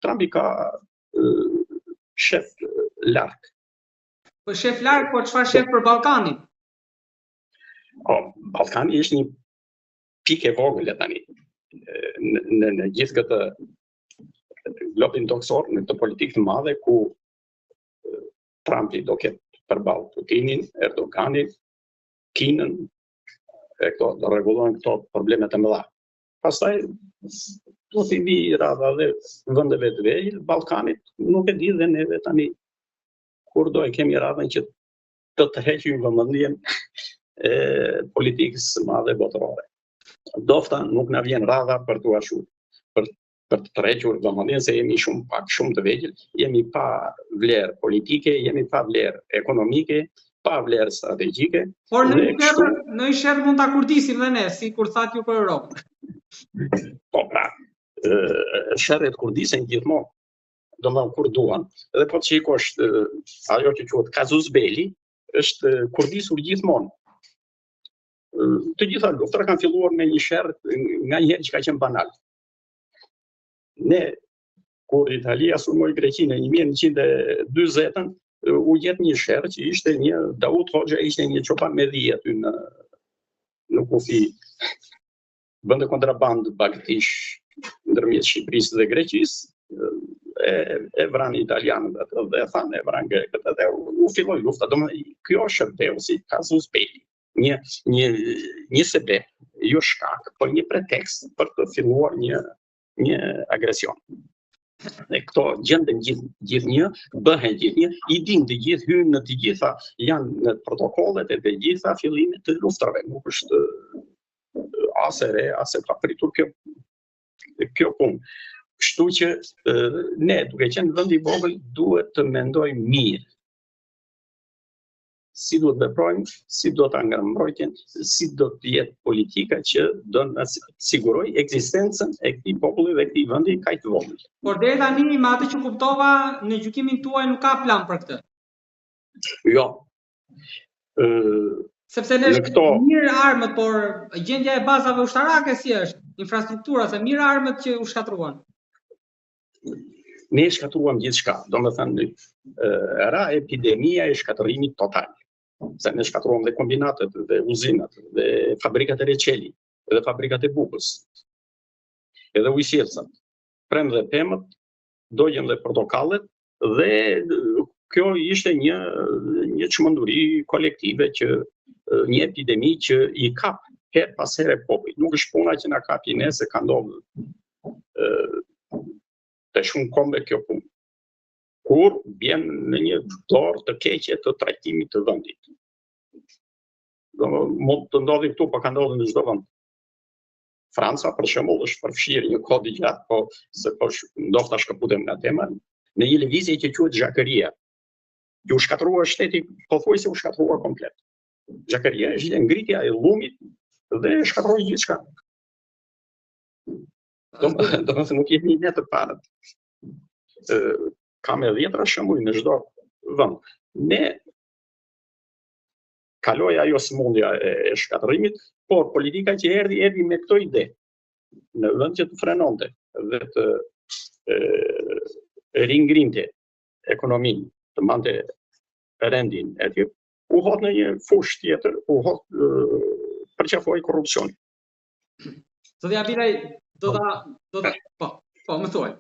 Trumpi ka shef larg. Po shef larg, po çfarë shef për Ballkanin? Ballkani është një pikë e vogël tani në gjithë këtë globin toksor, në këtë politikë të madhe ku Trumpi do ketë përballë Putinin, Erdoganin, Kinën, e këto do rregullohen këto problemet e mëdha. Pastaj do t'i vi radha dhe vendeve të vegjël, Ballkanit, nuk e di dhe neve tani kur do e kemi radhën që të tërheqim vëmendjen e politikës së madhe botërore. Dofta nuk na vjen radha për t'u ashur, për të tërhequr vëmendjen se jemi shumë të vegjël, jemi pa vlerë politike, jemi pa vlerë ekonomike, pa vlerë strategjike. Por në shërë mund ta kurdisim dhe ne, si kur thatë ju për Europën. Po pra, shërët kurdisen gjithmonë, do më kur duan, edhe po të shikosh ajo që quhet Casus Belli, është kurdisur gjithmonë. Të gjitha luftrat kanë filluar me një sherr nga një herë që ka qenë banal. Ne, kur Italia sulmoi Greqinë në 1140-ën, u gjet një sherr që ishte një Daud Hoxha, ishte një çoban me dhije aty në kufi. Bënte kontrabandë bagëtish ndërmjet Shqipërisë dhe Greqisë, e vranë italianët atë dhe thanë e vranë grekët atë, u filloi lufta. Domethënë, kjo shërbeu si Casus Belli, një sebeb, jo shkak, por një pretekst për të filluar një agresion. Dhe këto gjenden gjithnjë, bëhen gjithnjë, i din të gjithë, hynë në të gjitha, janë në protokollet e të gjitha fillimet të luftrave. Nuk është ase re, ase ka pritur kjo punë. Kështu që ne, duke qenë vend i vogël, duhet të mendojmë mirë. Si duhet veprojmë, si do ta ngrëmbrojtjen, si do të jetë politika që do na sigurojë ekzistencën e këtij populli dhe këtij vendi kaq të vogël. Por deri tani, me atë që kuptova, në gjykimin tuaj nuk ka plan për këtë. Jo. Sepse ne mirë armët, por gjendja e bazave ushtarake si është? Infrastruktura, se mirë armët që u shkatruan. Ne shkatruam gjithçka, domethënë ra epidemia e shkatërimit total. Se ne shkatruam dhe kombinatet, dhe uzinat, dhe fabrikat e reçelit, dhe fabrikat e bukës, edhe ujësjelcat, prem dhe pemët, dogjen dhe portokallet, dhe kjo ishte një çmenduri kolektive që një epidemi që i kap her pas here popujt. Nuk është puna që na kapi ne, se ka ndodhur të shumë kombe kjo punë. Kur bjen në një dorë të keqe të trajtimit të vendit. Mund të ndodhi këtu, po ka ndodhur në çdo vend. Franca, për shembull, është përfshirë një kohë gjatë, po se po ndoshta shkëputem nga tema, në një lëvizje që quhet Zhakaria. Që u shkatrua shteti, pothuajse u shkatrua komplet. Zhakaria është ngritja e llumit dhe shkatroi gjithçka. Domethënë nuk jemi ne të parët. Ka me 10 shembuj në çdo vend. Ne kaloi ajo smundja e shkatërimit, por politika që erdhi me këto ide, në vend që të frenonte dhe të ringrinte ekonominë, të mante rendin etj, u hot në një fushë tjetër, përqafoi korrupsioni. Zotja Bilaj, më thuaj.